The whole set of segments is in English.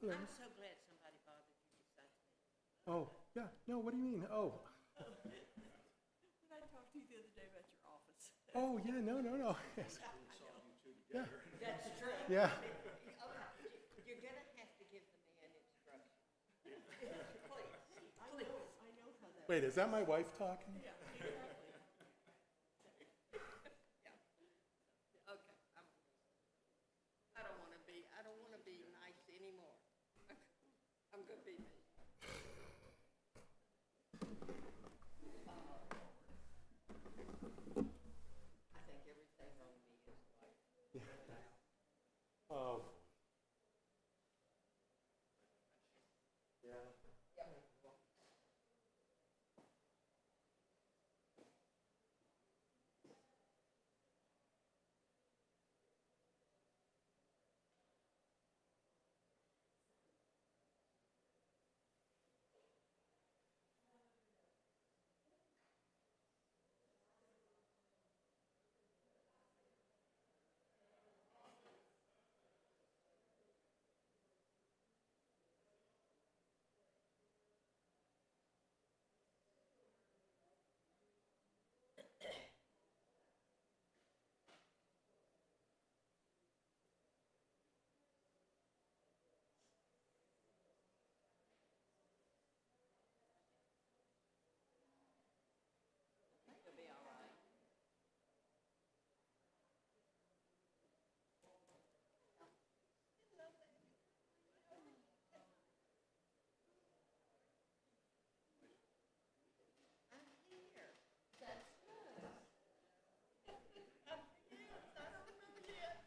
Hello. I'm so glad somebody bothered you besides me. Oh, yeah. No, what do you mean? Oh. Did I talk to you the other day about your office? Oh, yeah. No, no, no. Yes. Yeah. That's true. Yeah. Okay, you're gonna have to give the man instructions. Please, please. I know how that. Wait, is that my wife talking? Yeah, exactly. Yeah. Okay, I don't wanna be nice anymore. I'm gonna be me. I think everything on me is white. Oh. Yeah. You'll be all right. I'm here. That's good. I'm here. I don't know yet.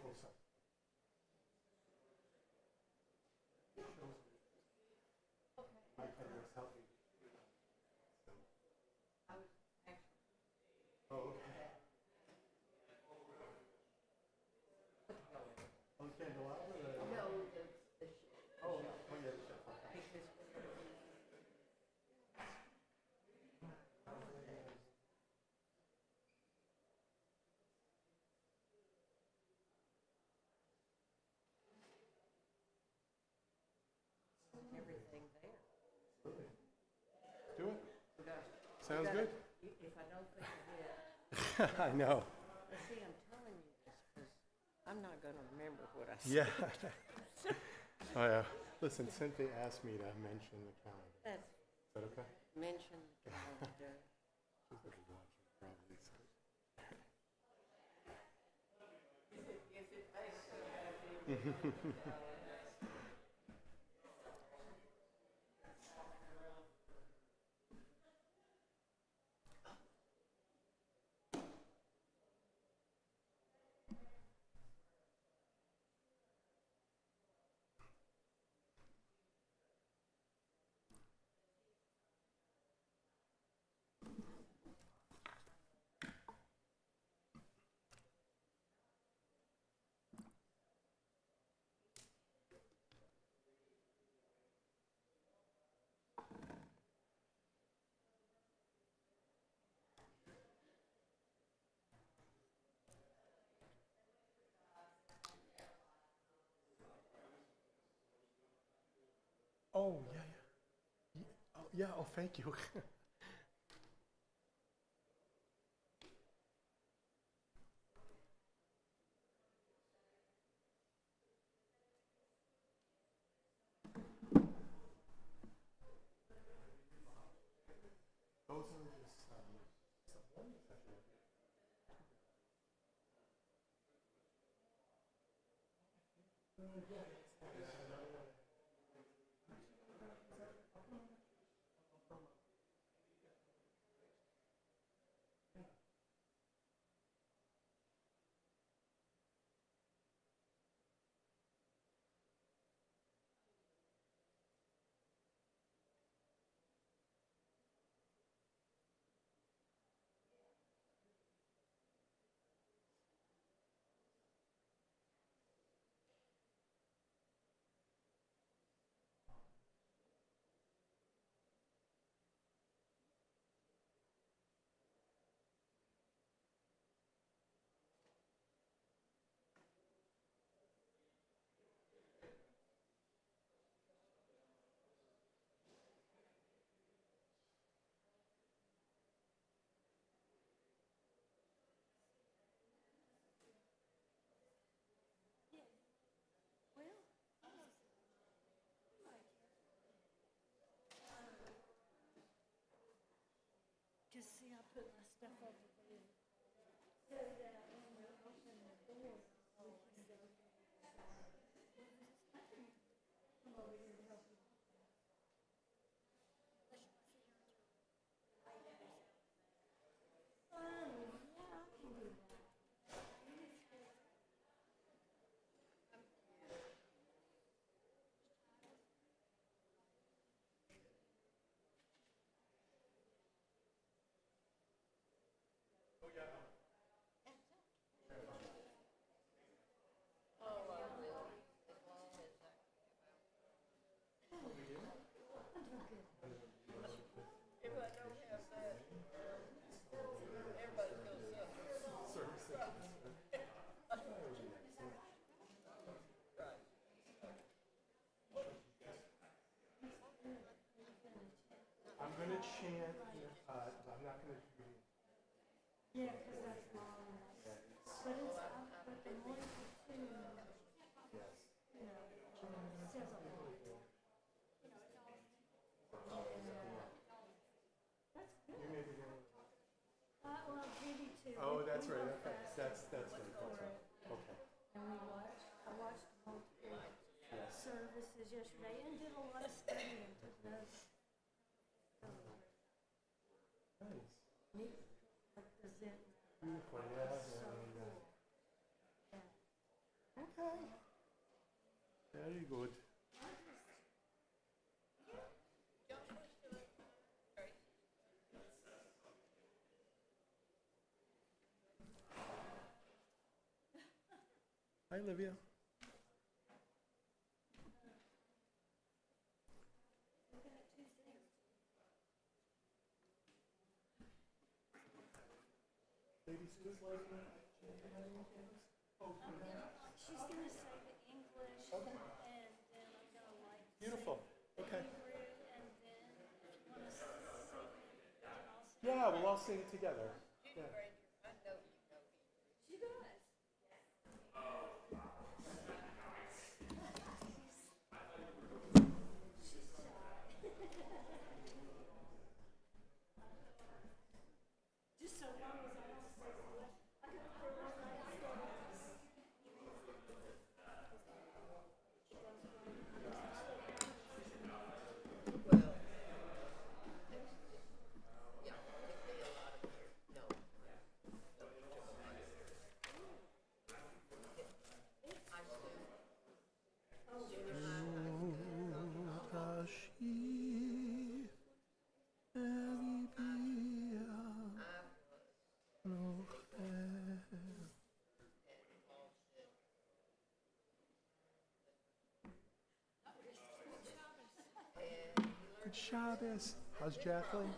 Oh, sorry. My pen was helping. I was actually. Oh, okay. On candelabra? No, the Oh, oh, yeah, the chef. Okay. because everything there. Do it. We got- Sounds we gotta- good. If I don't think of it, I know. but see, I'm telling you this because I'm not gonna remember what I said. Yeah. Oh, yeah. Listen, Cynthia asked me to mention the calendar. That's Is that okay? mention the calendar. She's gonna be watching probably. So. If it makes sense. Oh, yeah, yeah. Oh, yeah. Oh, thank you. Those are just some ones that Just see, I put my stuff over there. So that when we open the door, we can go. Come over here to help you. Yeah, I can do that. I'm going to chant, but I'm not going to do it. Yeah, because that's long. But but the more you tune, Yes. you know, it says a lot. You may be doing it. Well, maybe too. Oh, We that's go right. Okay. fast That's right. for That's right. it. Okay. And I watched multiple Yes. services yesterday and did a lot of studying, took notes. Nice. Neat, like the Zen. Beautiful. Yeah. So Yeah. cool. Yeah. Yeah. Okay. Very good. Hi, Olivia. Ladies, who's like me? Oh, She's gonna say the English Okay. and then I'm gonna like Beautiful. say Okay. Hebrew and then if you wanna sing it, we can all sing. Yeah, we'll all sing it together. Yeah. She does. She's shy. Just so long as I don't say much. I got her last night upstairs. Good Shabbos. How's Jacqueline?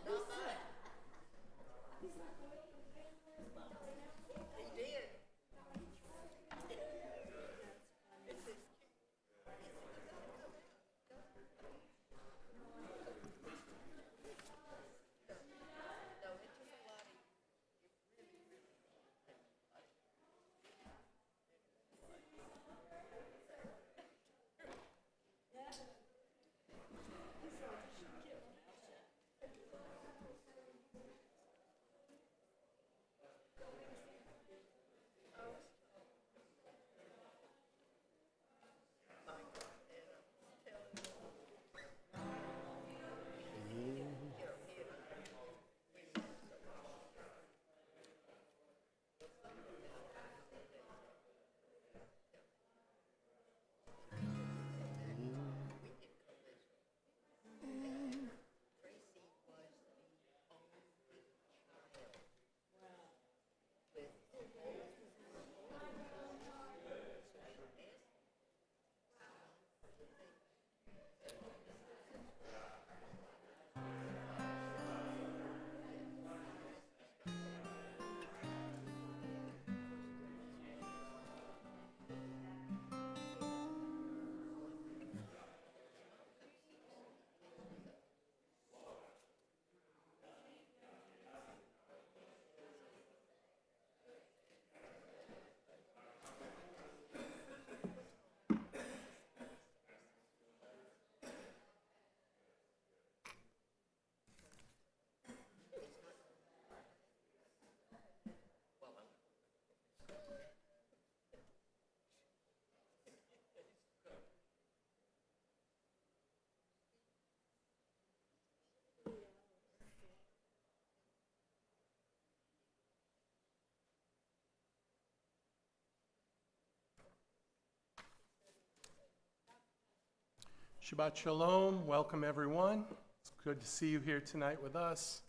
Shabbat Shalom. Welcome, everyone. It's good to see you here tonight with us.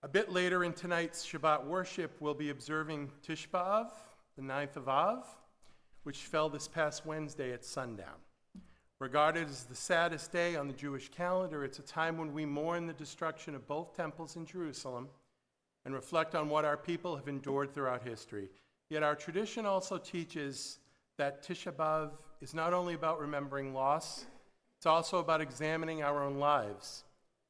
A bit later in tonight's Shabbat worship, we'll be observing Tisha B'Av, the 9th of Av, which fell this past Wednesday at sundown. Regarded as the saddest day on the Jewish calendar, it's a time when we mourn the destruction of both temples in Jerusalem and reflect on what our people have endured throughout history. Yet our tradition also teaches that Tisha B'Av is not only about remembering loss, it's also about examining our own lives.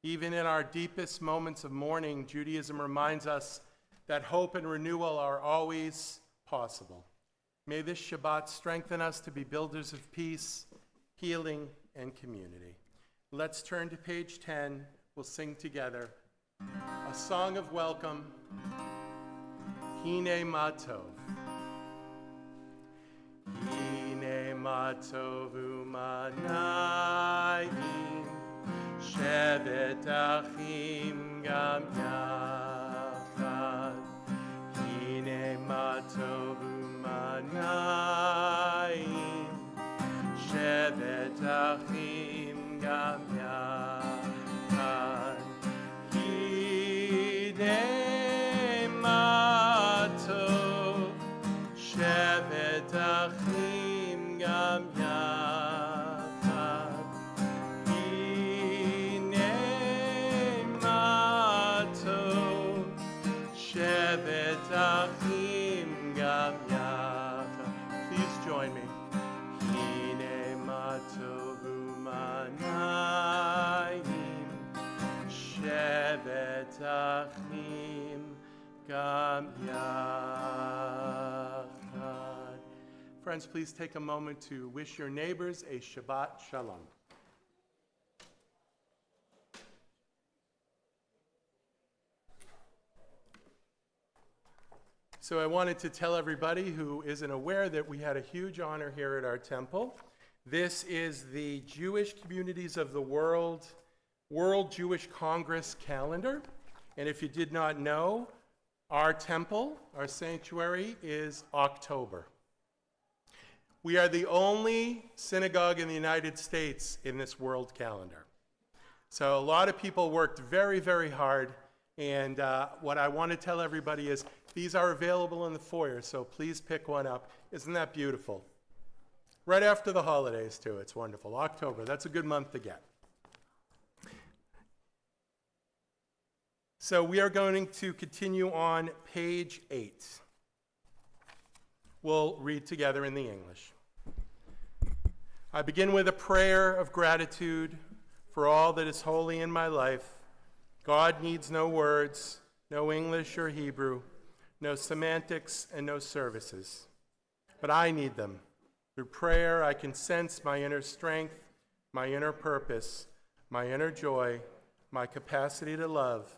Even in our deepest moments of mourning, Judaism reminds us that hope and renewal are always possible. May this Shabbat strengthen us to be builders of peace, healing, and community. Let's turn to page 10. We'll sing together a song of welcome, Hine Ma Tov. Hine Ma Tov U'Manayim Shevet Achim Gam Yachad. Hine Ma Tov U'Manayim Shevet Achim Gam Yachad. Hine Ma Tov Shevet Achim Gam Yachad. Hine Ma Tov Shevet Achim Gam Yachad. Please join me. Shevet Achim Gam Yachad. Friends, please take a moment to wish your neighbors a Shabbat Shalom. So I wanted to tell everybody who isn't aware that we had a huge honor here at our temple. This is the Jewish Communities of the World Jewish Congress calendar. And if you did not know, our temple, our sanctuary, is October. We are the only synagogue in the United States in this world calendar. So a lot of people worked very, very hard. And what I want to tell everybody is these are available in the foyer, so please pick one up. Isn't that beautiful? Right after the holidays, too. It's wonderful. October, that's a good month to get. So we are going to continue on page 8. We'll read together in the English. I begin with a prayer of gratitude for all that is holy in my life. God needs no words, no English or Hebrew, no semantics, and no services. But I need them. Through prayer, I can sense my inner strength, my inner purpose, my inner joy, my capacity to love.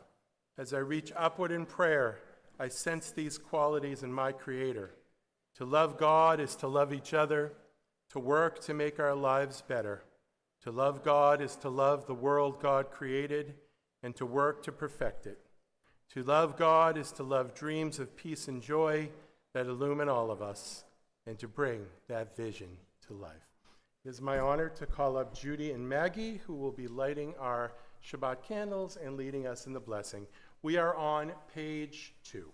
As I reach upward in prayer, I sense these qualities in my Creator. To love God is to love each other, to work to make our lives better. To love God is to love the world God created and to work to perfect it. To love God is to love dreams of peace and joy that illumine all of us, and to bring that vision to life. It is my honor to call up Judy and Maggie, who will be lighting our Shabbat candles and leading us in the blessing. We are on page 2.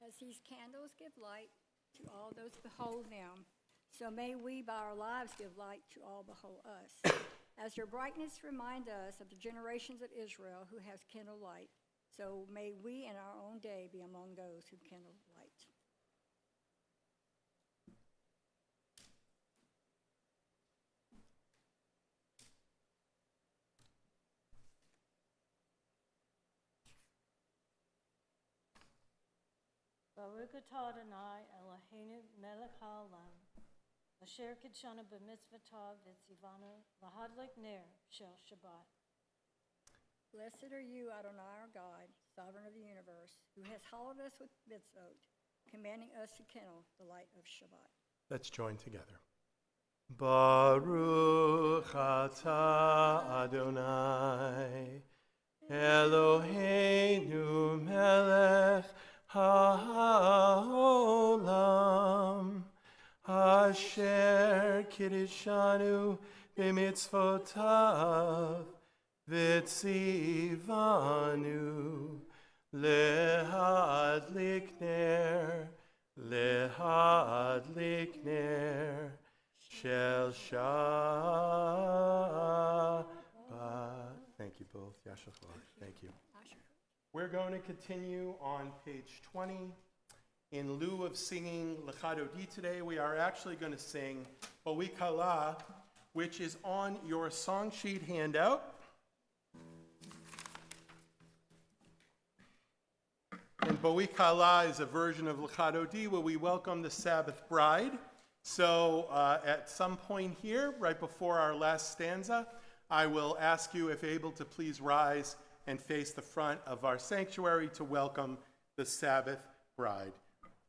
As these candles give light to all those behold them, so may we by our lives give light to all behold us. As your brightness remind us of the generations of Israel who has kindled light, so may we in our own day be among those who kindle light. Baruch atah Adonai Eloheinu melech haolam, asher kidshanu b'mitzvotav v'tzivanu lahadlik ner shel Shabbat. Blessed are you, Adonai our God, sovereign of the universe, who has hallowed us with mitzvot, commanding us to kindle the light of Shabbat. Let's join together. Baruch atah Adonai Eloheinu melech haolam, asher Kiddushanu b'mitzvotav v'tzivanu lehadlik ner shel Shabbat. Thank you both. Yashachar. Thank you. We're going to continue on page 20. In lieu of singing Lechadodi today, we are actually going to sing Bo'i Kala, which is on your song sheet handout. And Bo'i Kala is a version of Lechadodi where we welcome the Sabbath bride. So at some point here, right before our last stanza, I will ask you, if able, to please rise and face the front of our sanctuary to welcome the Sabbath bride.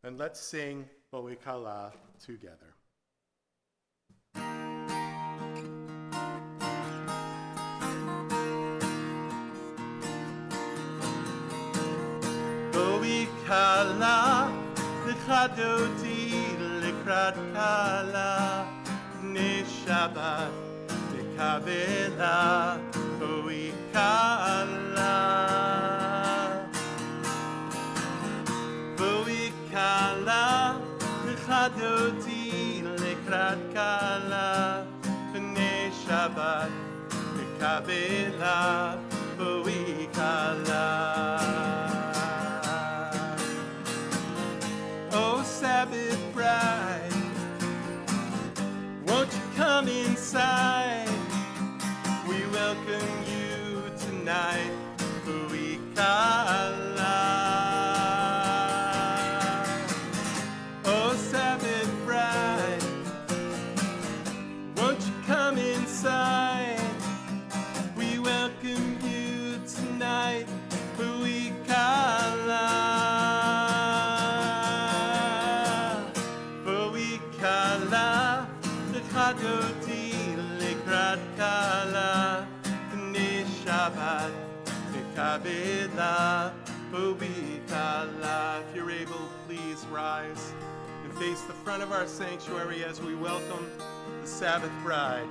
And let's sing Bo'i Kala together. Bo'i Kala l'chadoti l'krat kala b'nei Shabbat l'kavela Bo'i Kala Bo'i Kala l'chadoti l'krat kala b'nei Shabbat l'kavela Bo'i Kala. Oh, Sabbath bride, won't you come inside? We welcome you tonight, Bo'i Kala. Oh, Sabbath bride, won't you come inside? We welcome you tonight, Bo'i Kala. L'chadoti l'krat kala b'nei Shabbat l'kavela Bo'i Kala. If you're able, please rise and face the front of our sanctuary as we welcome the Sabbath bride.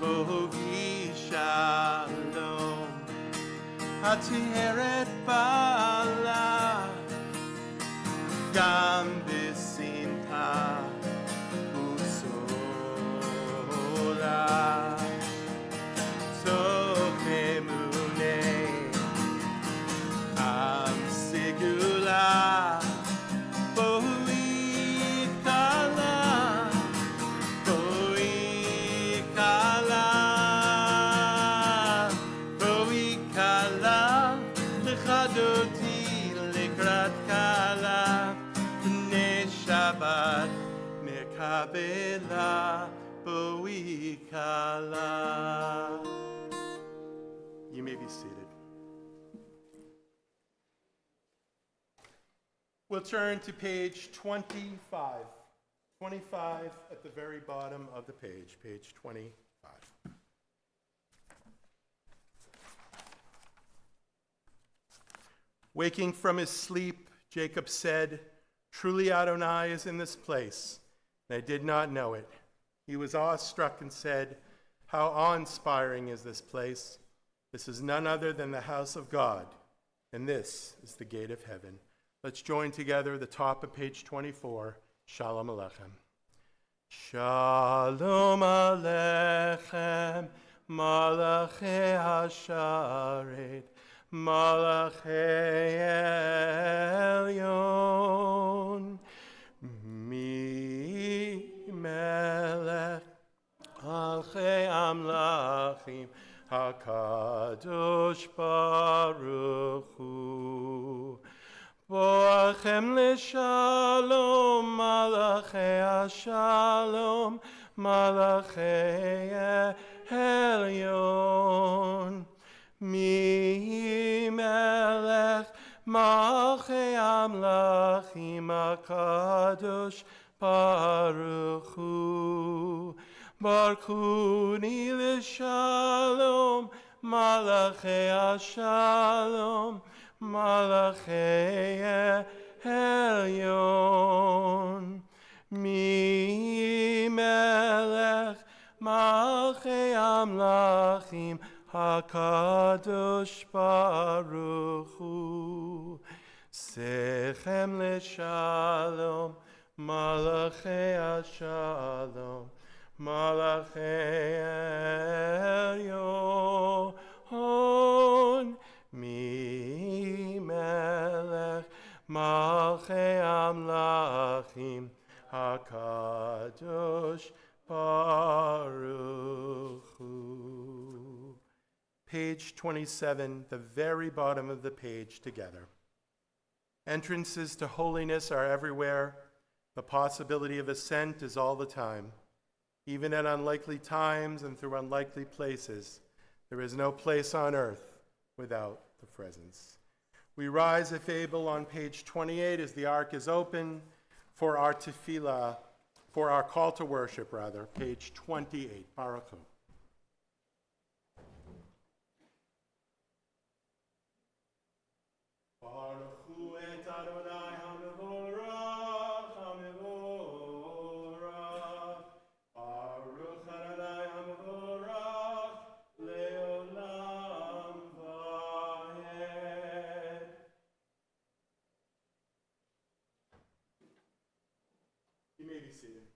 Bo'i Shalom Hatiheret Bala Gam B'Simcha Tov emunei am segula Bo'i Kala Bo'i Kala Bo'i Kala l'chadoti l'krat kala b'nei Shabbat mekabela Bo'i Kala. You may be seated. We'll turn to page 25. 25 at the very bottom of the page, page 25. Waking from his sleep, Jacob said, "Truly Adonai is in this place, and I did not know it." He was awestruck and said, "How awe-inspiring is this place? This is none other than the house of God, and this is the gate of heaven." Let's join together the top of page 24. Shalom Aleichem. Shalom Aleichem, Malachei Hasharet, Malachei Elyon, Melech Alchei Amlachim HaKadosh Baruch Hu Boachem L'Shalom Malachei HaShalom Malachei Elyon Melech Malchei Amlachim HaKadosh Baruch Hu, Baruchuni l'shalom, Malachei Hashalom, Malachei Elyon, Mi Melech HaKadosh Baruch Hu, Sechem L'Shalom, Malachei HaShalom, Malachei Elyon, Mi Melech, Malchei Amlachim, HaKadosh Baruch Hu. Page 27, the very bottom of the page together. Entrances to holiness are everywhere. The possibility of ascent is all the time. Even at unlikely times and through unlikely places, there is no place on earth without the presence. We rise, if able, on page 28 as the ark is open for our tefillah, for our call to worship, rather, page 28, Baruch Hu. Baruch Hu et Adonai HaMevorach, HaMevorach. Baruch Adonai HaMevorach, Leolam Vaed. You may be seated.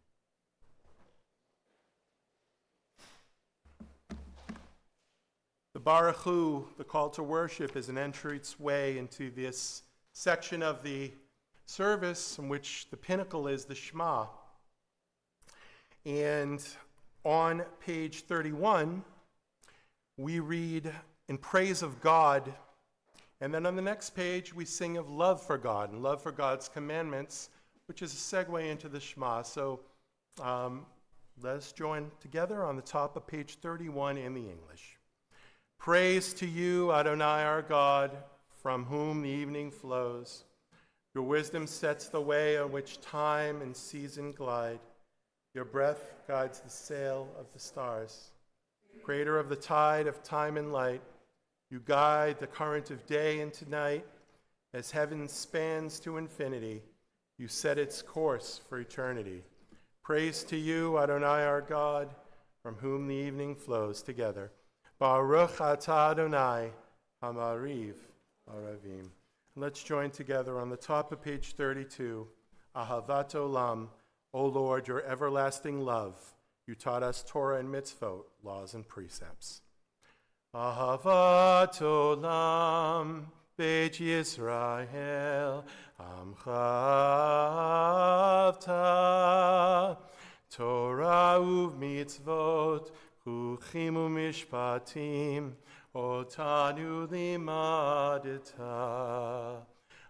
The Baruch Hu, the call to worship, is an entranceway into this section of the service in which the pinnacle is the Shema. And on page 31, we read in praise of God, and then on the next page we sing of love for God and love for God's commandments, which is a segue into the Shema. So let's join together on the top of page 31 in the English. Praise to you, Adonai our God, from whom the evening flows. Your wisdom sets the way on which time and season glide. Your breath guides the sail of the stars. Creator of the tide of time and light, you guide the current of day into night. As heaven spans to infinity, you set its course for eternity. Praise to you, Adonai our God, from whom the evening flows together. Baruch atah Adonai, Hamariv Aravim. Let's join together on the top of page 32. Ahavat Olam, O Lord, your everlasting love. You taught us Torah and mitzvot, laws and precepts. Ahavat Olam, Beit Yisrael, Amchavta, Torah u'mitzvot, Chuchim u'mishpatim, Otanu limadeta.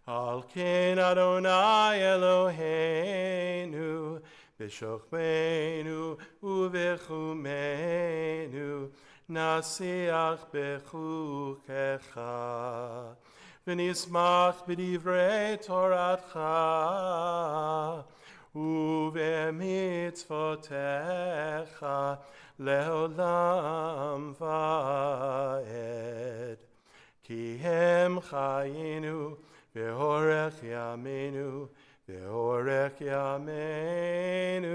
Al ken Adonai Eloheinu, B'shochmeinu u'b'chumenu, Nasiach b'chukecha, V'nismach b'divrei Toratcha, u'v'mitzvotecha, Leolam vaed. Ki hem chayinu, ve'orech yamenu, ve'orech yamenu,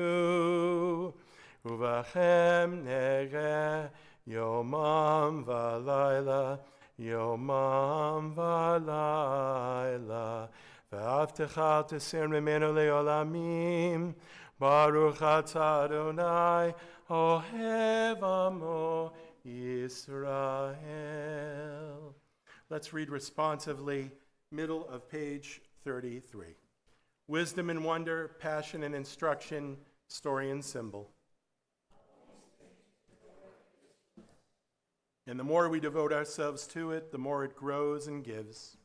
uvachem negeh yomam v'layla, yomam v'layla, ve'avtecha tesir memenu le'olamim, Baruch atah Adonai, Ohev Amo Yisrael. Let's read responsively, middle of page 33. Wisdom and wonder, passion and instruction, story and symbol. And the more we devote ourselves to it, the more it grows and gives.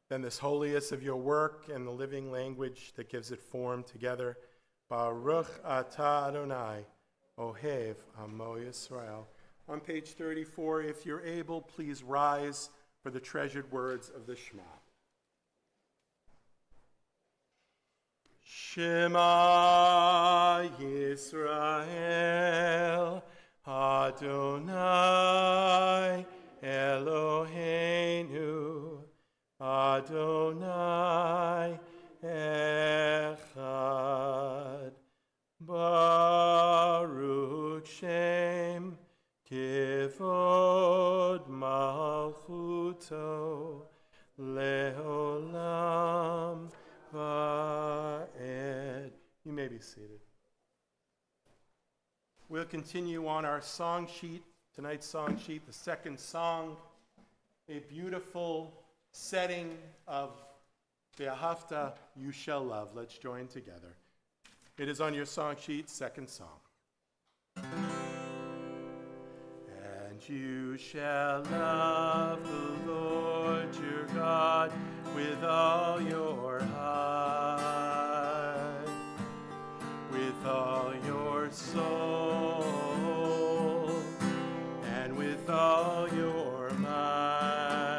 Then this holiest of your work and the living language that gives it form together. Baruch atah Adonai, Ohev Amo Yisrael. On page 34, if you're able, please rise for the treasured words of the Shema. Shema Yisrael, Adonai Eloheinu, Adonai Echad, Baruch Shem oto leolam va'ed. You may be seated. We'll continue on our song sheet, tonight's song sheet, the second song, a beautiful setting of Ve'ahavta, you shall love. Let's join together. It is on your song sheet, second song. And you shall love the Lord your God with all your heart, with all your soul, and with all your might.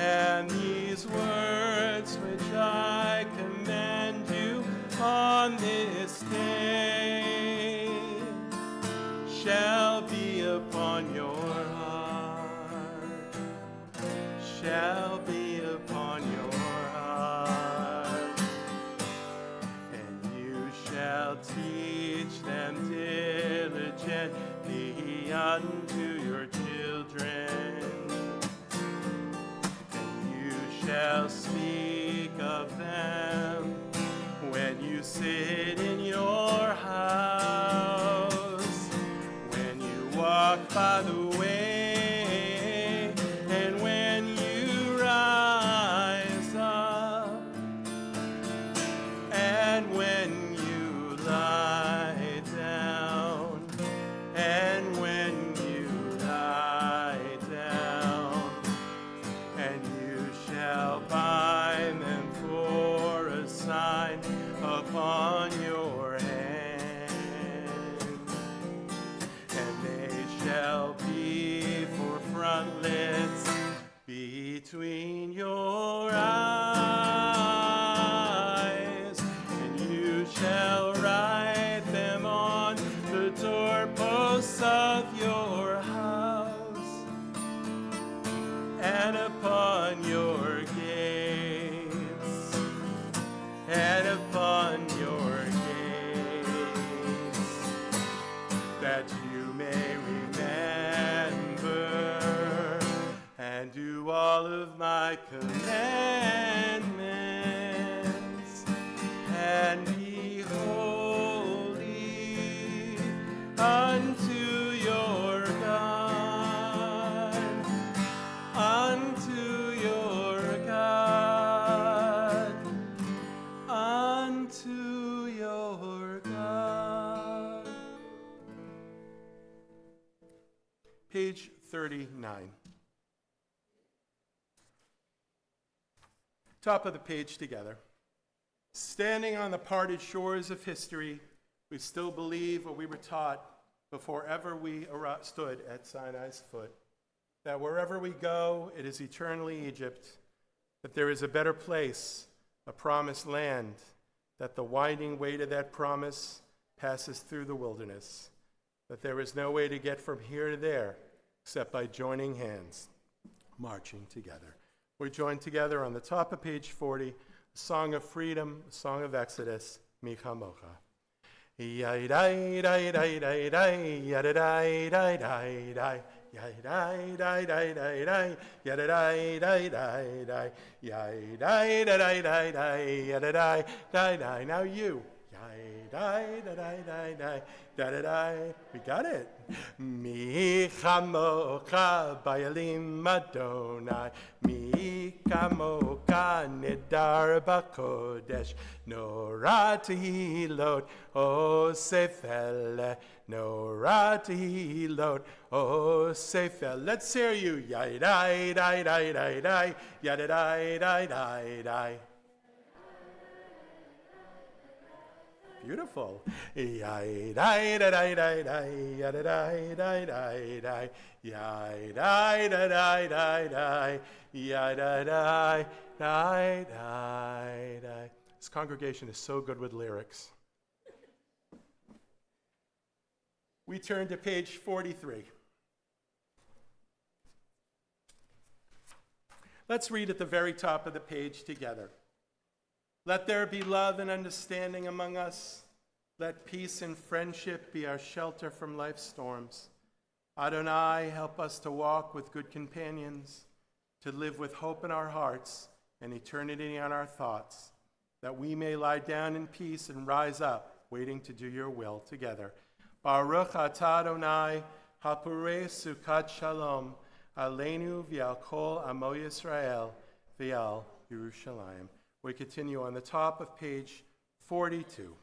And these words which I command you on this day shall be upon your heart, shall be upon your heart, and you shall teach them diligently unto your children, and you shall speak of them when you sit in your house, when you walk by the way, and when you rise up, and when you lie down, and when you lie down, and you shall bind them for a sign upon your hand, and they shall be for frontlets between your eyes, and you shall write them on the doorposts of your house and upon your gates, and upon your gates, that you may remember and do all of my commandments, and be holy unto your God, unto your God, unto your God. Page 39. Top of the page together. Standing on the parted shores of history, we still believe what we were taught before ever we stood at Sinai's foot, that wherever we go, it is eternally Egypt, that there is a better place, a promised land, that the winding way to that promise passes through the wilderness, that there is no way to get from here to there except by joining hands, marching together. We're joined together on the top of page 40, a song of freedom, a song of Exodus, Micha Mocha. Now you. We got it. Micha mocha bayalim Adonai, Micha mocha nedar bakodesh, Nora tehilot osefel, Nora tehilot osefel. Let's hear you. Yadai dai dai dai dai, yadai dai dai dai. Beautiful. Yai dai dai dai dai dai, yada dai dai dai dai, yai dai dai dai dai dai, yada dai dai dai dai. This congregation is so good with lyrics. We turn to page 43. Let's read at the very top of the page together. Let there be love and understanding among us. Let peace and friendship be our shelter from life's storms. Adonai, help us to walk with good companions, to live with hope in our hearts and eternity on our thoughts, that we may lie down in peace and rise up, waiting to do your will together. Baruch atah Adonai, hapurei sukat shalom, aleinu v'al kol amo Yisrael, v'al Yerushalayim. We continue on the top of page 42.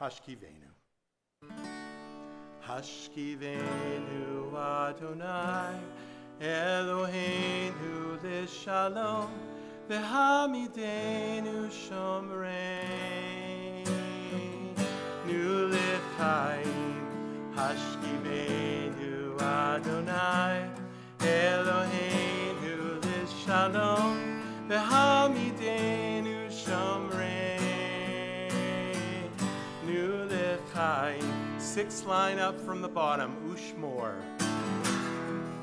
Hashkivenu. Hashkivenu Adonai, Eloheinu l'shalom, v'hamidenu shomreinu l'chaim. Hashkivenu Adonai, Eloheinu l'shalom, v'hamidenu shomreinu l'chaim. Sixth line up from the bottom, Ushmor.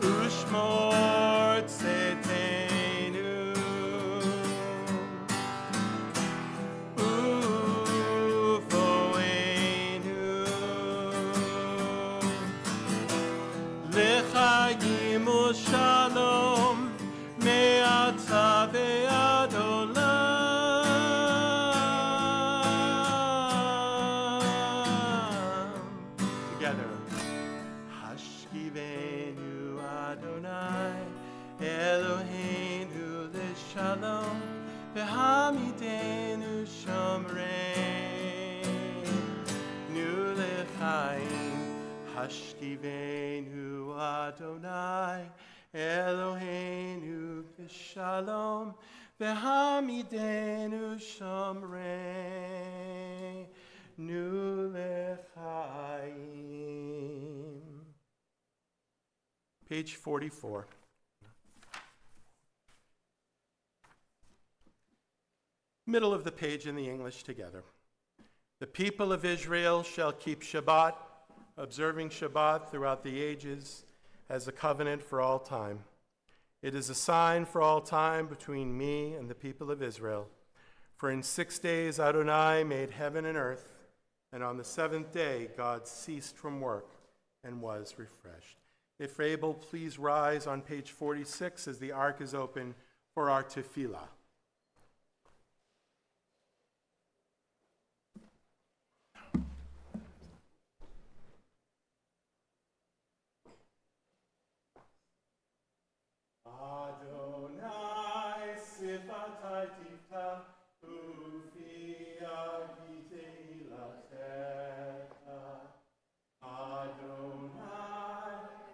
Ushmor tzetenu. Uvoenu. L'chaim u'shalom me'ata ve'ad olam. Hashkivenu Adonai, Eloheinu l'shalom, v'hamidenu shomreinu l'chaim. Hashkivenu Adonai, Eloheinu l'shalom, v'hamidenu shomreinu l'chaim. Page 44. Middle of the page in the English together. The people of Israel shall keep Shabbat, observing Shabbat throughout the ages as a covenant for all time. It is a sign for all time between me and the people of Israel. For in 6 days Adonai made heaven and earth, and on the seventh day God ceased from work and was refreshed. If you're able, please rise on page 46 as the ark is open for our tefillah. Adonai sifatai tiftach ufi agitei latecha. Adonai,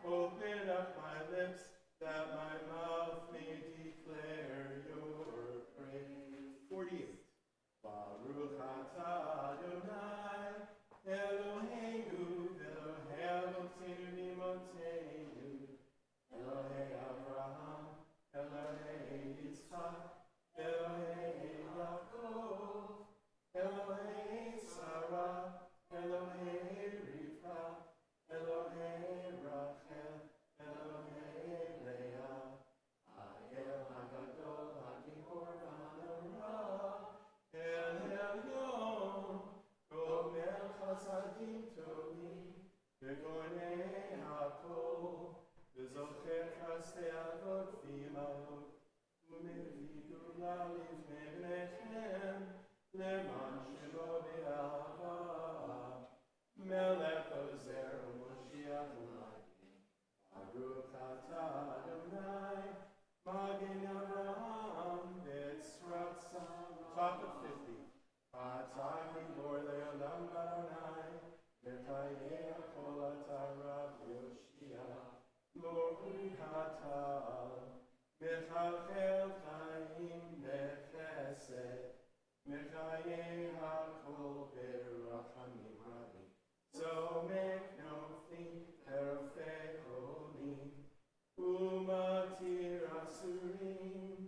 open up my lips that my mouth may declare your praise. 48. Baruch atah Adonai, Eloheinu v'Elohei avotenu v'imotenu, Elohei Avraham, Elohei Yitzchak, Elohei Yaakov, Elohei Sarah, Elohei Rivka, Elohei Rachel, Elohei Leah, Ha'el Hagadol, Ha'gibor v'Hanorah, El Elyon, Gomer Chasadim Tovim, V'gonei Hakol, V'zocher Chasdei Avot v'Imahot, U'mevii Gula Livnei Bnechem, Leman Shemo Be'ahava, Melech Ozer Moshiach U'Magin, Baruch atah Adonai, Magin Avraham V'Yitzchak. Top of 50. Atah Gibor Le'olam Adonai, V'chayei Kol atah Rav Yoshia, Lo'ui Hatal, Mechalchel Chaim B'Chesed, Mechayei Hakol B'Rachamim Rabim. So make no thing perfect holy, Umatir Asurim,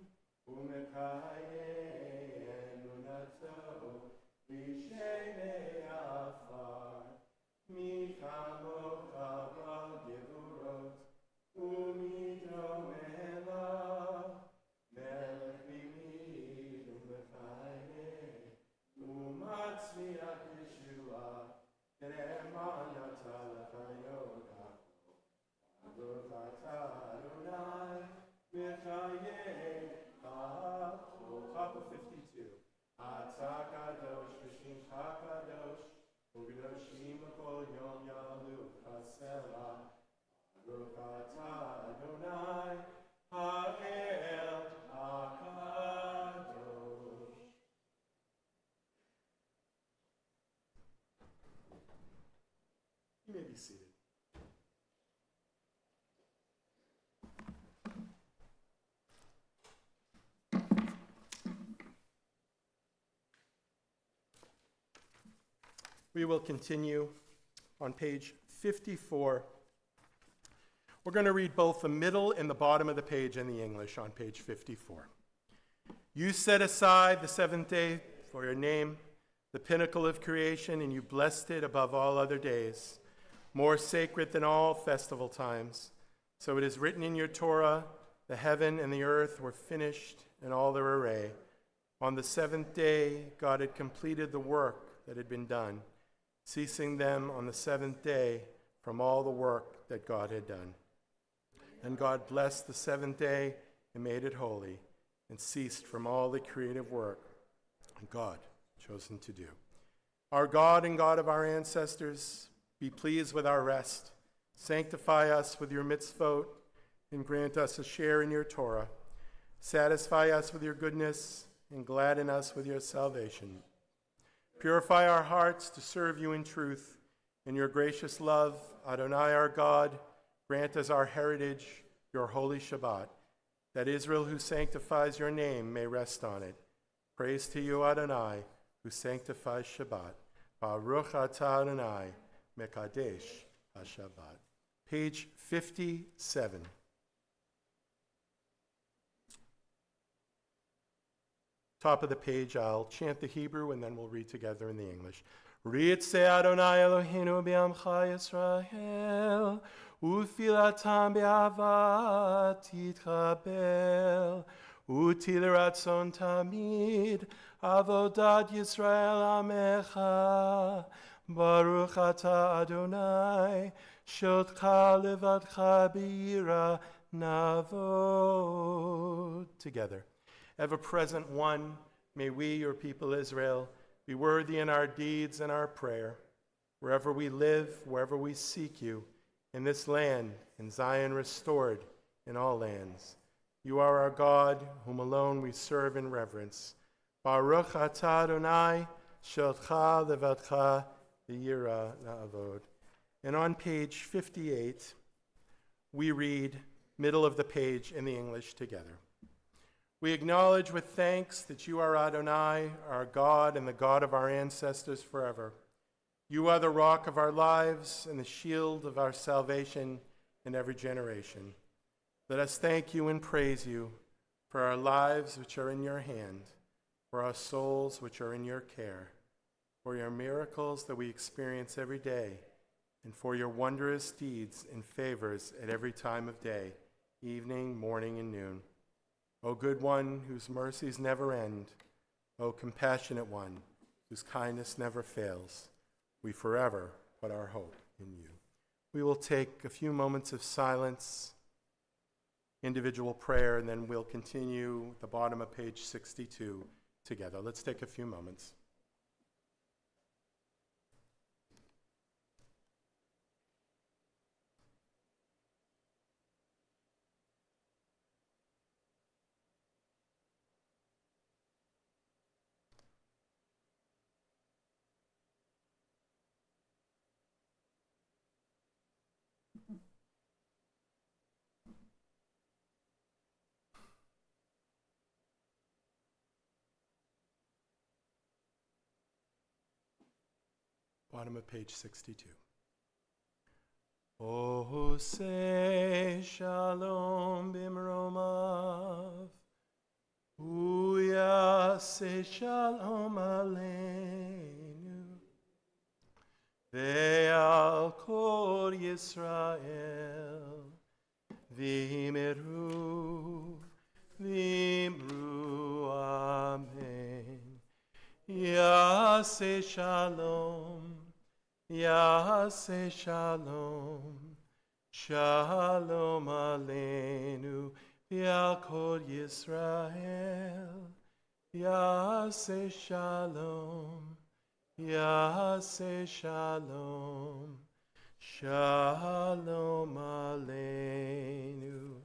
Umekayei Emunato, B'Shemei Afar, Michamocha B'Gevurot, Umidro Melach, Ugdashim kol yom yalu kasela. Baruch atah Adonai ha'el hakadosh. You may be seated. We will continue on page 54. We're going to read both the middle and the bottom of the page in the English on page 54. You set aside the seventh day for your name, the pinnacle of creation, and you blessed it above all other days, more sacred than all festival times. So it is written in your Torah, the heaven and the earth were finished in all their array. On the seventh day, God had completed the work that had been done, ceasing them on the seventh day from all the work that God had done. And God blessed the seventh day and made it holy, and ceased from all the creative work God chosen to do. Our God and God of our ancestors, be pleased with our rest. Sanctify us with your mitzvot, and grant us a share in your Torah. Satisfy us with your goodness, and gladden us with your salvation. Purify our hearts to serve you in truth. In your gracious love, Adonai our God, grant as our heritage your holy Shabbat, that Israel who sanctifies your name may rest on it. Praise to you, Adonai, who sanctifies Shabbat. Baruch atah Adonai, mekadesh ha-Shabbat. Page 57. Top of the page, I'll chant the Hebrew and then we'll read together in the English. Ritzeh Adonai Eloheinu b'amcha Yisrael, u'tfilatam be'ava titchabel, u'ti l'ratzon tamid, avodat Yisrael amecha, Baruch atah Adonai, shotcha levadcha b'yira navod. Together. Ever present one, may we, your people Israel, be worthy in our deeds and our prayer, wherever we live, wherever we seek you, in this land, in Zion restored, in all lands. You are our God, whom alone we serve in reverence. Baruch atah Adonai, shotcha levadcha b'yira na'avod. And on page 58, we read, middle of the page in the English together. We acknowledge with thanks that you are Adonai, our God and the God of our ancestors forever. You are the rock of our lives and the shield of our salvation in every generation. Let us thank you and praise you for our lives which are in your hand, for our souls which are in your care, for your miracles that we experience every day, and for your wondrous deeds and favors at every time of day, evening, morning, and noon. O good one, whose mercies never end, O compassionate one, whose kindness never fails, we forever put our hope in you. We will take a few moments of silence, individual prayer, and then we'll continue at the bottom of page 62 together. Let's take a few moments. Bottom of page 62. Oh, say shalom bimromav, uya say shalom aleinu, ve'al kol Yisrael, v'imru, amen. Yaseh shalom, Yaseh shalom, shalom aleinu, v'al kol Yisrael. Yaseh shalom, Yaseh Shalom. Shalom Aleinu.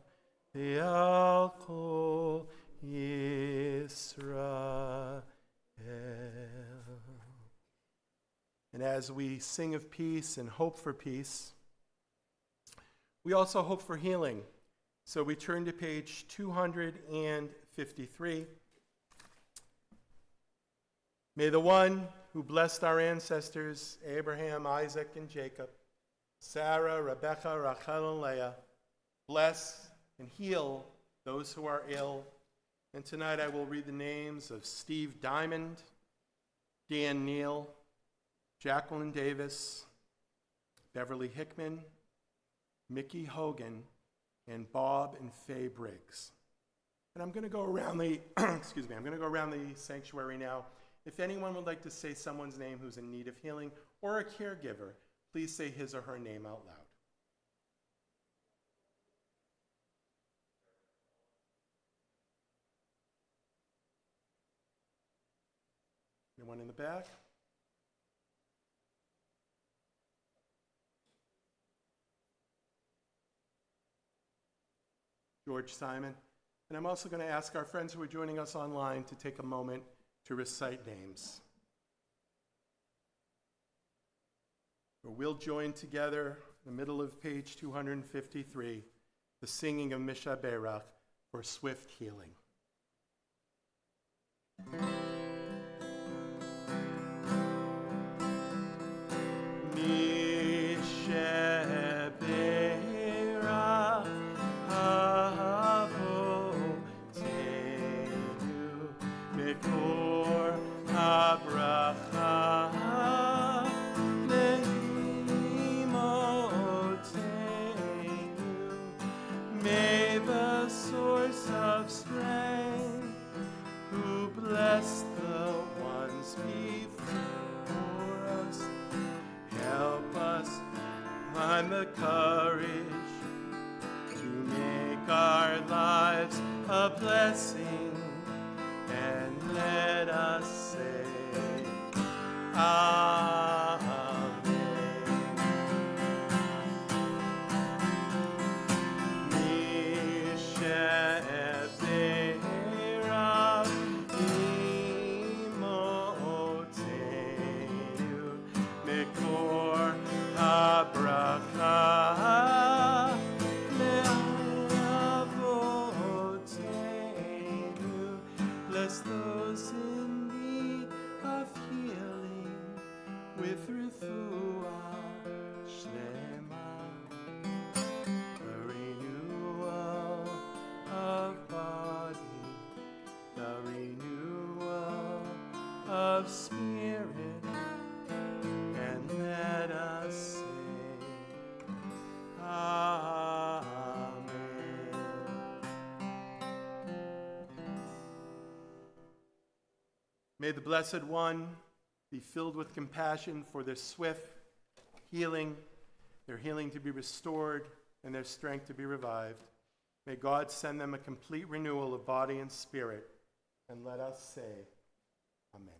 Ve'al kol Yisrael. And as we sing of peace and hope for peace, we also hope for healing. So we turn to page 253. May the one who blessed our ancestors, Abraham, Isaac, and Jacob, Sarah, Rebekah, Rachel, and Leah, bless and heal those who are ill. And tonight I will read the names of Steve Diamond, Dan Neal, Jacqueline Davis, Beverly Hickman, Mickey Hogan, and Bob and Faye Briggs. And I'm going to go around the I'm going to go around the sanctuary now. If anyone would like to say someone's name who's in need of healing or a caregiver, please say his or her name out loud. Anyone in the back? George Simon. And I'm also going to ask our friends who are joining us online to take a moment to recite names. We'll join together in the middle of page 253, the singing of Misha Berach for swift healing. Misha Berach Avotenu Mekor HaBracha Leimotenu. May the source of strength, who blessed the ones before us, help us find the courage to make our lives a blessing, and let us say, Amen. Misha Berach Imotenu Mekor HaBracha Le'avotenu. Bless those in need of healing with refuah shlema, the renewal of body, the renewal of spirit, and let us say, Amen. May the Blessed One be filled with compassion for their swift healing, their healing to be restored, and their strength to be revived. May God send them a complete renewal of body and spirit, and let us say, Amen.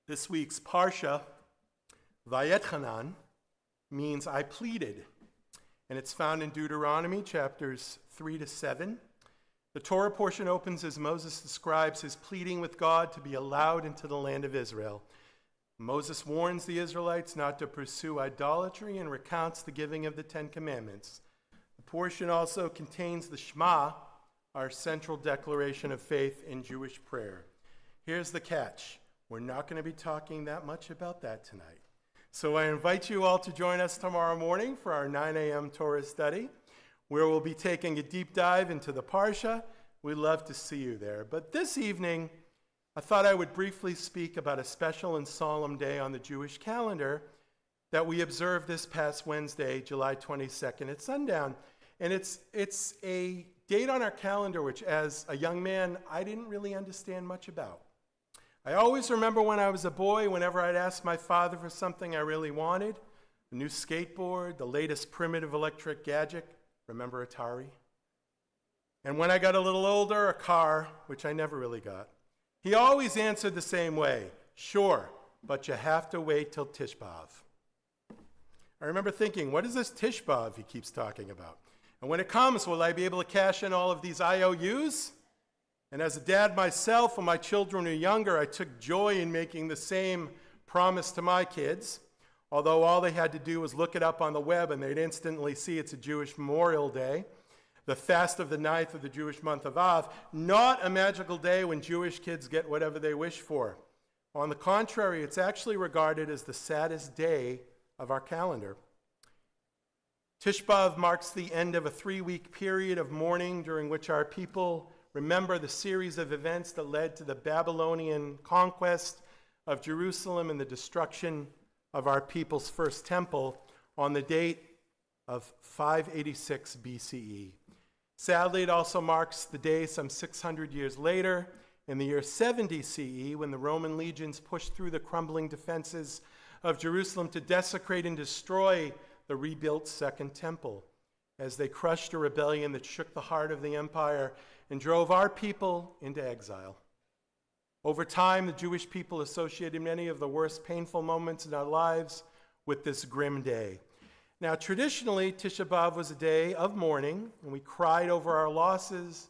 This week's Parsha, Vayetchanan, means I pleaded, and it's found in Deuteronomy chapters 3 to 7. The Torah portion opens as Moses describes his pleading with God to be allowed into the land of Israel. Moses warns the Israelites not to pursue idolatry and recounts the giving of the Ten Commandments. The portion also contains the Shema, our central declaration of faith in Jewish prayer. Here's the catch. We're not going to be talking that much about that tonight. So I invite you all to join us tomorrow morning for our 9 a.m. Torah study, where we'll be taking a deep dive into the Parsha. We'd love to see you there. But this evening, I thought I would briefly speak about a special and solemn day on the Jewish calendar that we observed this past Wednesday, July 22nd at sundown. And it's a date on our calendar which, as a young man, I didn't really understand much about. I always remember when I was a boy, whenever I'd ask my father for something I really wanted, a new skateboard, the latest primitive electric gadget, Remember Atari? And when I got a little older, a car, which I never really got. He always answered the same way, sure, but you have to wait till Tisha B'Av. I remember thinking, what is this Tisha B'Av he keeps talking about? And when it comes, will I be able to cash in all of these IOUs? And as a dad myself, when my children were younger, I took joy in making the same promise to my kids, although all they had to do was look it up on the web and they'd instantly see it's a Jewish Memorial Day, the fast of the 9th of the Jewish month of Av, not a magical day when Jewish kids get whatever they wish for. On the contrary, it's actually regarded as the saddest day of our calendar. Tisha B'Av marks the end of a 3-week period of mourning during which our people remember the series of events that led to the Babylonian conquest of Jerusalem and the destruction of our people's first temple on the date of 586 BCE. Sadly, it also marks the day some 600 years later, in the year 70 CE, when the Roman legions pushed through the crumbling defenses of Jerusalem to desecrate and destroy the rebuilt Second Temple, as they crushed a rebellion that shook the heart of the empire and drove our people into exile. Over time, the Jewish people associated many of the worst painful moments in our lives with this grim day. Now, traditionally, Tisha B'Av was a day of mourning, and we cried over our losses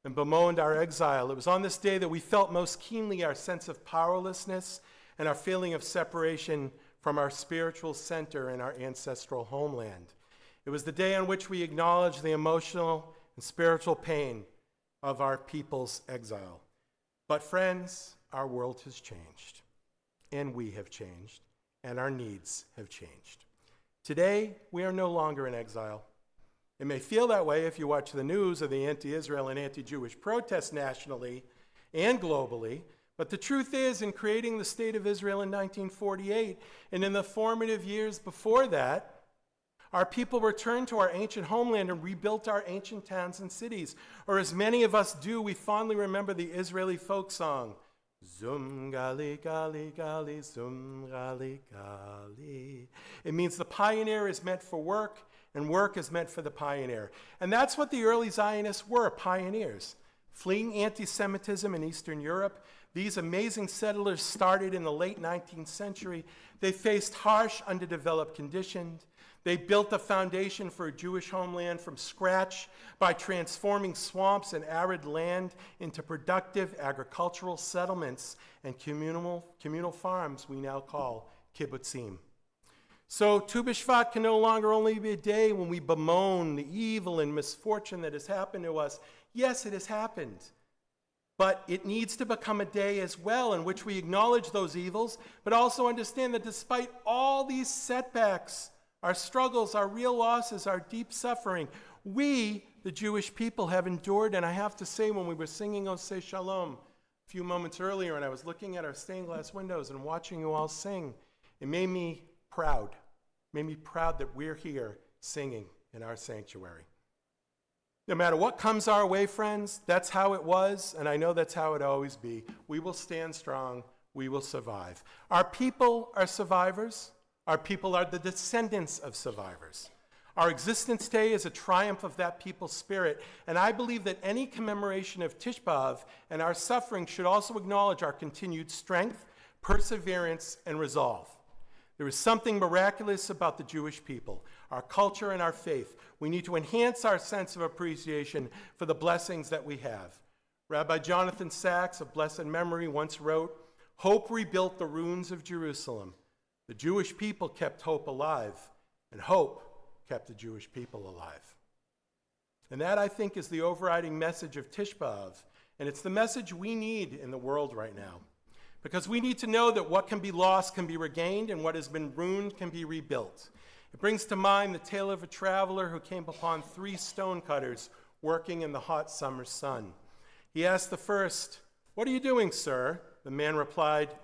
and bemoaned our exile. It was on this day that we felt most keenly our sense of powerlessness and our feeling of separation from our spiritual center and our ancestral homeland. It was the day on which we acknowledged the emotional and spiritual pain of our people's exile. But friends, our world has changed, and we have changed, and our needs have changed. Today, we are no longer in exile. It may feel that way if you watch the news of the anti-Israel and anti-Jewish protests nationally and globally, but the truth is, in creating the State of Israel in 1948, and in the formative years before that, our people returned to our ancient homeland and rebuilt our ancient towns and cities. Or as many of us do, we fondly remember the Israeli folk song, Zum gali gali gali, zum gali gali. It means the pioneer is meant for work, and work is meant for the pioneer. And that's what the early Zionists were, pioneers. Fleeing anti-Semitism in Eastern Europe, these amazing settlers started in the late 19th century. They faced harsh, underdeveloped conditions. They built a foundation for a Jewish homeland from scratch by transforming swamps and arid land into productive agricultural settlements and communal farms we now call kibbutzim. So Tu B'Shvat can no longer only be a day when we bemoan the evil and misfortune that has happened to us. Yes, it has happened. But it needs to become a day as well in which we acknowledge those evils, but also understand that despite all these setbacks, our struggles, our real losses, our deep suffering, we, the Jewish people, have endured. And I have to say, when we were singing Oseh Shalom a few moments earlier, and I was looking at our stained glass windows and watching you all sing, it made me proud. It made me proud that we're here singing in our sanctuary. No matter what comes our way, friends, that's how it was, and I know that's how it always be. We will stand strong. We will survive. Our people are survivors. Our people are the descendants of survivors. Our existence today is a triumph of that people's spirit, and I believe that any commemoration of Tisha B'Av and our suffering should also acknowledge our continued strength, perseverance, and resolve. There is something miraculous about the Jewish people, our culture, and our faith. We need to enhance our sense of appreciation for the blessings that we have. Rabbi Jonathan Sachs of blessed memory once wrote, "Hope rebuilt the ruins of Jerusalem. The Jewish people kept hope alive, and hope kept the Jewish people alive." And that, I think, is the overriding message of Tisha B'Av, and it's the message we need in the world right now. Because we need to know that what can be lost can be regained, and what has been ruined can be rebuilt. It brings to mind the tale of a traveler who came upon 3 stonecutters working in the hot summer sun. He asked the first, "What are you doing, sir?" The man replied,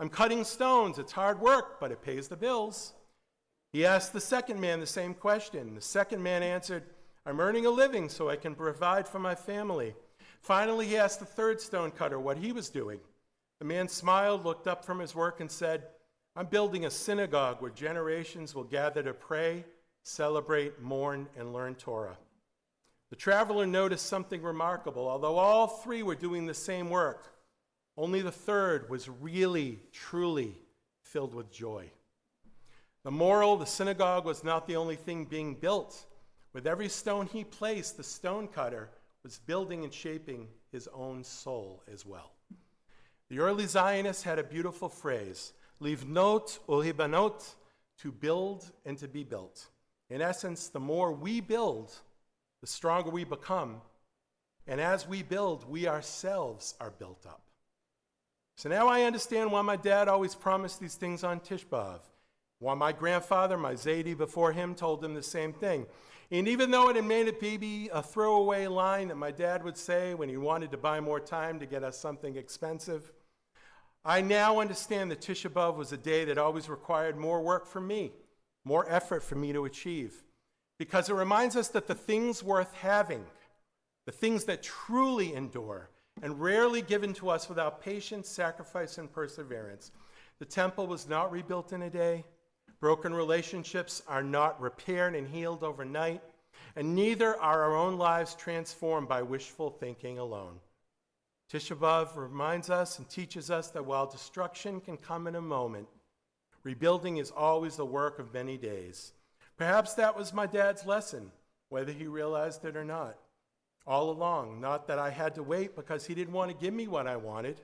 "I'm cutting stones. It's hard work, but it pays the bills." He asked the second man the same question. The second man answered, "I'm earning a living so I can provide for my family." Finally, he asked the third stonecutter what he was doing. The man smiled, looked up from his work, and said, "I'm building a synagogue where generations will gather to pray, celebrate, mourn, and learn Torah." The traveler noticed something remarkable. Although all three were doing the same work, only the third was really, truly filled with joy. The moral, the synagogue was not the only thing being built. With every stone he placed, the stone cutter was building and shaping his own soul as well. The early Zionists had a beautiful phrase, livnot ulibanot, to build and to be built. In essence, the more we build, the stronger we become. And as we build, we ourselves are built up. So now I understand why my dad always promised these things on Tisha B'Av. Why my grandfather, my Zaidi before him, told him the same thing. And even though it had made it be a throwaway line that my dad would say when he wanted to buy more time to get us something expensive, I now understand that Tisha B'Av was a day that always required more work from me, more effort for me to achieve. Because it reminds us that the things worth having, the things that truly endure, and rarely given to us without patience, sacrifice, and perseverance. The temple was not rebuilt in a day. Broken relationships are not repaired and healed overnight, and neither are our own lives transformed by wishful thinking alone. Tisha B'Av reminds us and teaches us that while destruction can come in a moment, rebuilding is always the work of many days. Perhaps that was my dad's lesson, whether he realized it or not. All along, not that I had to wait because he didn't want to give me what I wanted,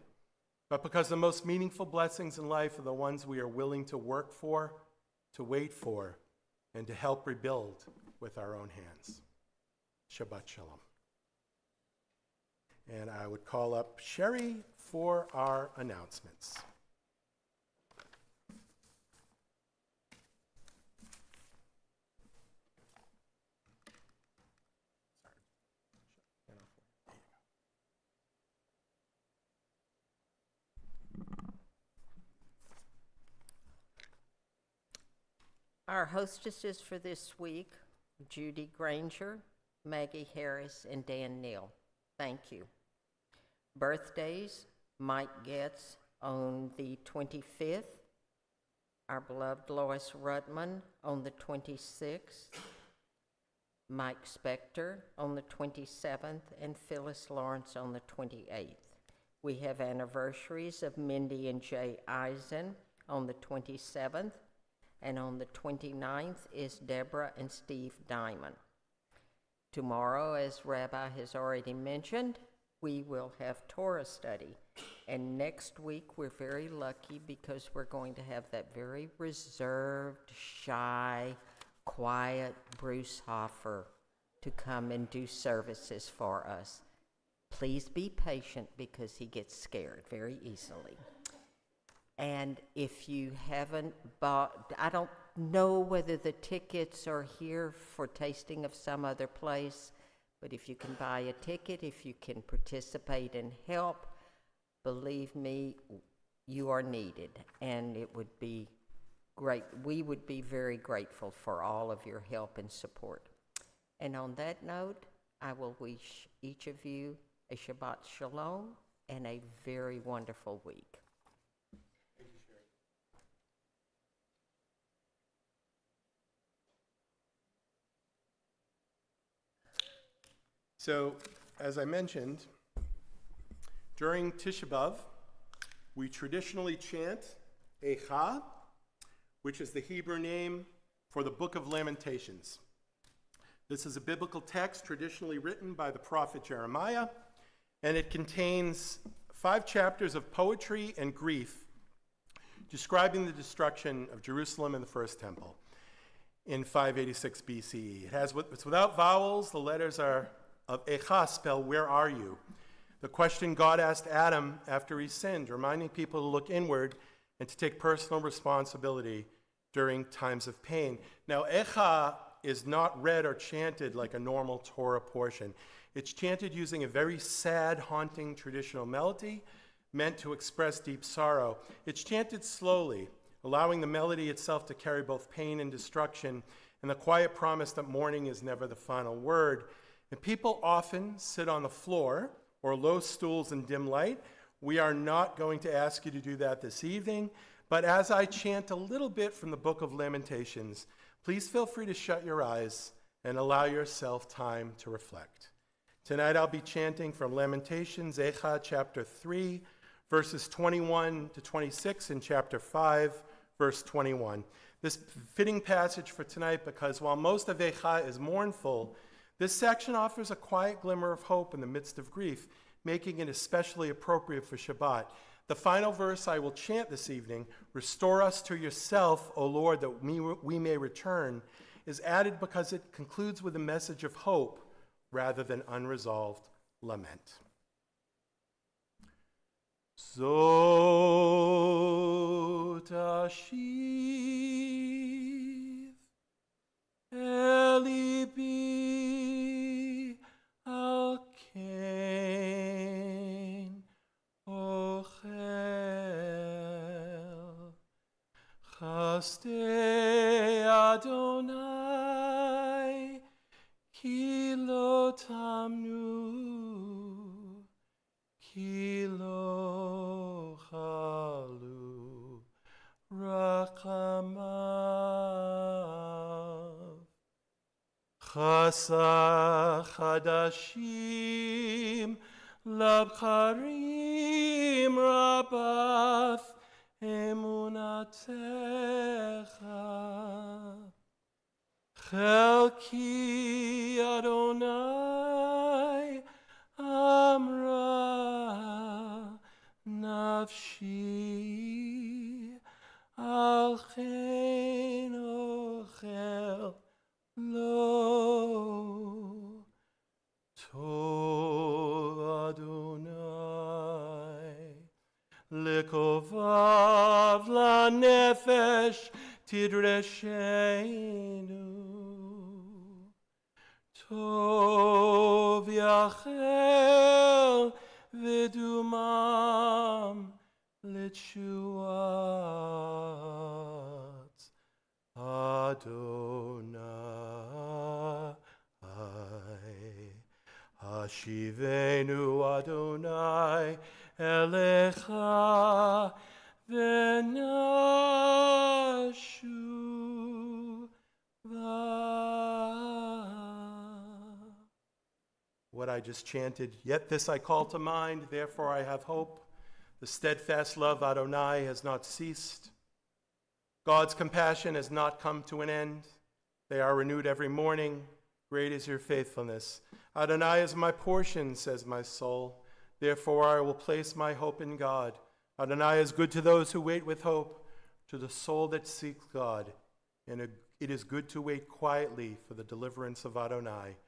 but because the most meaningful blessings in life are the ones we are willing to work for, to wait for, and to help rebuild with our own hands. Shabbat Shalom. And I would call up Sherry for our announcements. Our hostesses for this week, Judy Granger, Maggie Harris, and Dan Neal. Thank you. Birthdays, Mike Getz on the 25th, our beloved Lois Rudman on the 26th, Mike Spector on the 27th, and Phyllis Lawrence on the 28th. We have anniversaries of Mindy and Jay Eisen on the 27th, and on the 29th is Deborah and Steve Diamond. Tomorrow, as Rabbi has already mentioned, we will have Torah study. And next week, we're very lucky because we're going to have that very reserved, shy, quiet Bruce Hoffer to come and do services for us. Please be patient because he gets scared very easily. And if you haven't bought, I don't know whether the tickets are here for tasting of some other place, but if you can buy a ticket, if you can participate and help, believe me, you are needed. And it would be great. We would be very grateful for all of your help and support. And on that note, I will wish each of you a Shabbat Shalom and a very wonderful week. So, as I mentioned, during Tisha B'Av, we traditionally chant Echa, which is the Hebrew name for the Book of Lamentations. This is a biblical text traditionally written by the prophet Jeremiah, and it contains 5 chapters of poetry and grief describing the destruction of Jerusalem and the First Temple in 586 BCE. It's without vowels. The letters are of Echa spell, where are you? The question God asked Adam after he sinned, reminding people to look inward and to take personal responsibility during times of pain. Now, Echa is not read or chanted like a normal Torah portion. It's chanted using a very sad, haunting traditional melody meant to express deep sorrow. It's chanted slowly, allowing the melody itself to carry both pain and destruction, and the quiet promise that mourning is never the final word. And people often sit on the floor or low stools in dim light. We are not going to ask you to do that this evening, but as I chant a little bit from the Book of Lamentations, please feel free to shut your eyes and allow yourself time to reflect. Tonight I'll be chanting from Lamentations, Echa, chapter 3, verses 21 to 26, and chapter 5, verse 21. This fitting passage for tonight because while most of Echa is mournful, this section offers a quiet glimmer of hope in the midst of grief, making it especially appropriate for Shabbat. The final verse I will chant this evening, "Restore us to yourself, O Lord, that we may return," is added because it concludes with a message of hope rather than unresolved lament. Zot ashiv elibi al kein ochel chastei Adonai ki lo tamnu ki lo chalu rachamav chasa chadashim labcharim rabath emunatecha Chelki Adonai Amra Nafshi Al Chen Ochel Lo Tov Adonai Likovav LaNefesh Tidreshenu Tov Yachel Vidumam Lichuat Adonai Hashivenu Adonai Elecha V'nashu What I just chanted, yet this I call to mind, therefore I have hope. The steadfast love of Adonai has not ceased. God's compassion has not come to an end. They are renewed every morning. Great is your faithfulness. Adonai is my portion, says my soul. Therefore I will place my hope in God. Adonai is good to those who wait with hope, to the soul that seeks God. And it is good to wait quietly for the deliverance of Adonai.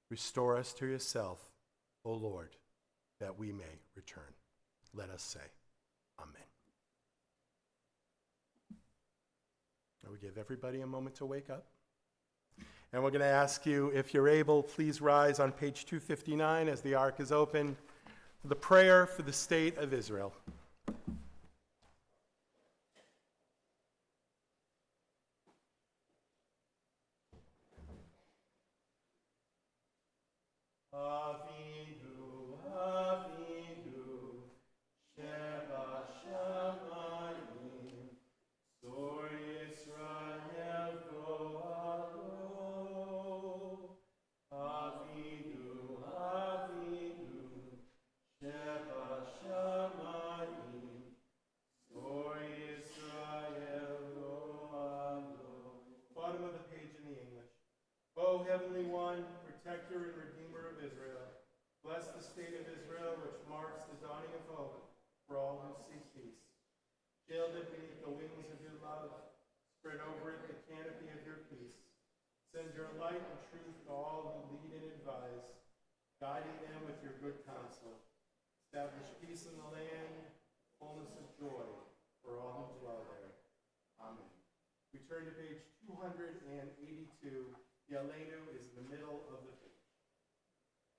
Restore us to yourself, O Lord, that we may return. Let us say, Amen. I will give everybody a moment to wake up. And we're going to ask you, if you're able, please rise on page 259 as the ark is opened for the prayer for the state of Israel. Avinu, Avinu, Sheba Shamayim, Zor Yisrael Go'alo. Avinu, Avinu, Sheba Shamayim, Zor Yisrael Go'alo. Bottom of the page in the English. O Heavenly One, Protector and Redeemer of Israel, bless the state of Israel, which marks the dawning of hope for all who seek peace. Shield it beneath the wings of your love. Spread over it the canopy of your peace. Send your light and truth to all who lead and advise, guiding them with your good counsel. Establish peace in the land, fullness of joy for all who dwell there. Amen. We turn to page 282. The Aleinu is in the middle of the page.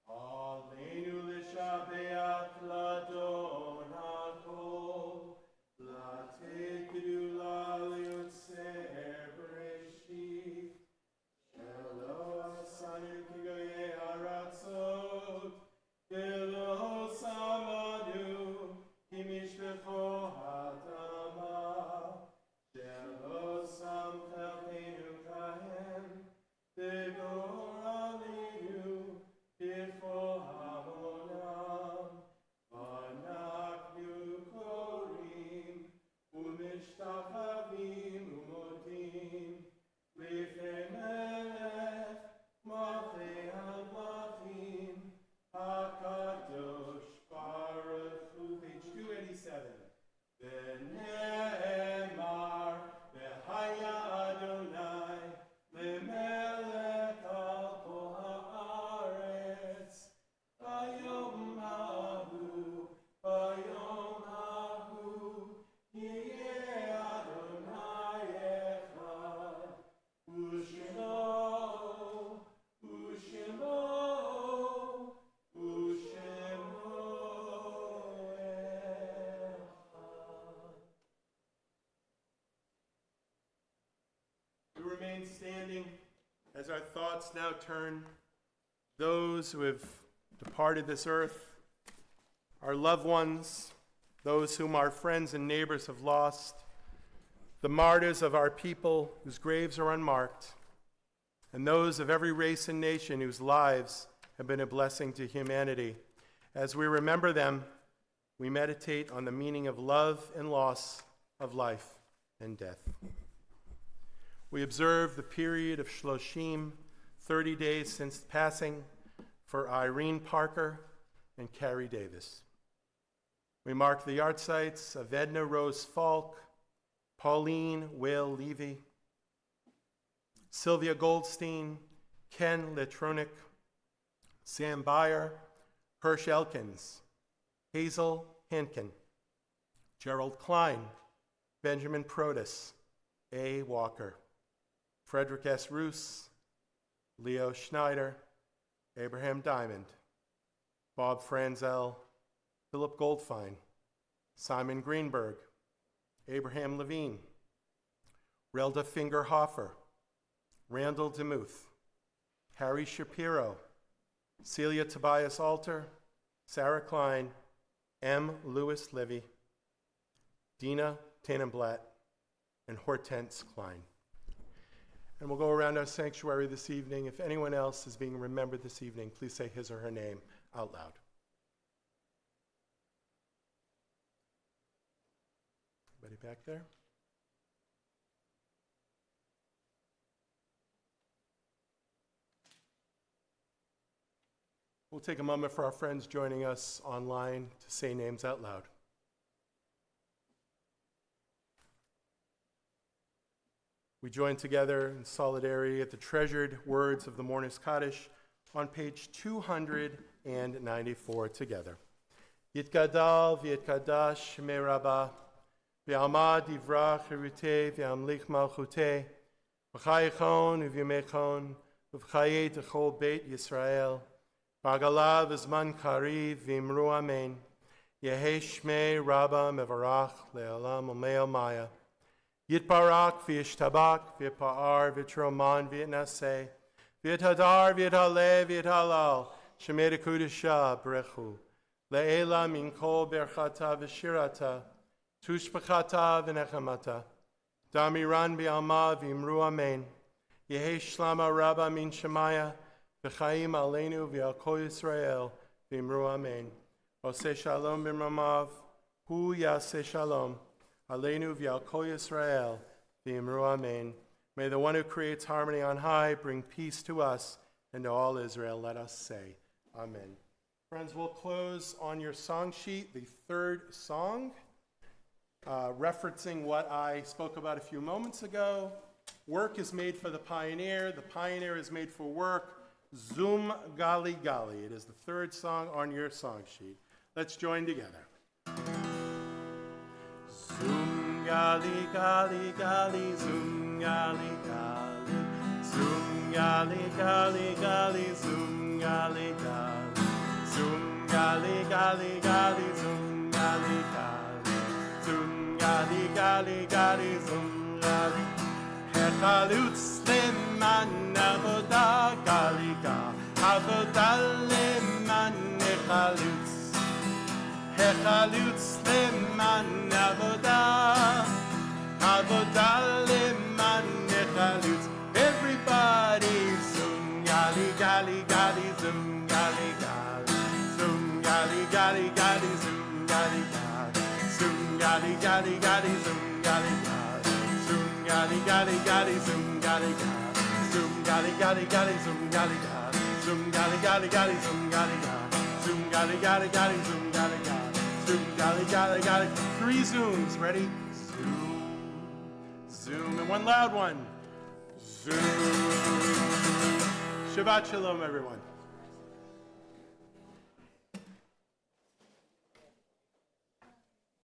Aleinu l'shabeach l'adon hakol, l'atei gedula l'yotzer bereshit, shelo asanu kigoyei haratzot, velo samanu kimishlecho hadama, shelo sam chelkeinu kahem, the remain standing as our thoughts now turn those who have departed this earth, our loved ones, those whom our friends and neighbors have lost, the martyrs of our people whose graves are unmarked, and those of every race and nation whose lives have been a blessing to humanity. As we remember them, we meditate on the meaning of love and loss, of life and death. We observe the period of Shloshim, 30 days since passing, for Irene Parker and Carrie Davis. We mark the yahrzeits of Edna Rose Falk, Pauline Whale Levy, Sylvia Goldstein, Ken Letronic, Sam Beyer, Hirsch Elkins, Hazel Hankin, Gerald Klein, Benjamin Protus, A. Walker, Frederick S. Roos, Leo Schneider, Abraham Diamond, Bob Franzel, Philip Goldfein, Simon Greenberg, Abraham Levine, Relda Fingerhofer, Randall Demuth, Harry Shapiro, Celia Tobias Alter, Sarah Klein, M. Lewis Levy, Dina Tannenblatt, and Hortense Klein. And we'll go around our sanctuary this evening. If anyone else is being remembered this evening, please say his or her name out loud. Anybody back there? We'll take a moment for our friends joining us online to say names out loud. We join together in solidarity at the treasured words of the Mourner's Kaddish on page 294 together. Yitgadal v'yitkadash shemei Rabbah, v'yamad divrach cherutei v'yamlich malchutei, v'chayichon v'yamechon, v'chayei techol beit Yisrael, v'agalav v'zman kariv v'imru amen, Yehei shmei Rabbah mevarach le'olam u'mei maya. Yitbarak v'yishtabak v'yipa'ar v'yitroman v'yitnaseh v'yithadar v'yithale v'yithalal shemei dekudesha brechu le'ela min kol berchata v'shirata tushbachata v'nechamata damiran b'alma v'imru amen Yehei shlama rabba min shemaya v'chaim aleinu v'al kol Yisrael v'imru amen Oseh shalom b'mamav hu yaseh shalom Aleinu v'al kol Yisrael v'imru amen. May the one who creates harmony on high bring peace to us and to all Israel. Let us say amen. Friends, we'll close on your song sheet, the third song, referencing what I spoke about a few moments ago. Work is made for the pioneer is made for work. Zum Gali Gali. It is the third song on your song sheet. Let's join together. Zum gali gali gali, zum gali gali, zum gali gali gali, zum gali gali, zum gali gali gali, zum gali gali, zum gali gali gali, zum gali. Hechalutz leman avoda gali gali, avoda leman hechalutz. Hechalutz leman avoda, avoda leman hechalutz. Everybody zum gali gali gali, zum gali gali, zum gali gali gali, zum gali gali, zum gali gali gali, zum gali gali, zum gali gali gali, zum gali gali, zum gali gali gali, zum gali gali, zum gali gali gali, zum gali gali, zum gali gali gali, zum gali gali. Zoom, gali, gali, gali. 3 zooms. Ready? Zoom, zoom, and one loud one. Zoom. Shabbat shalom, everyone.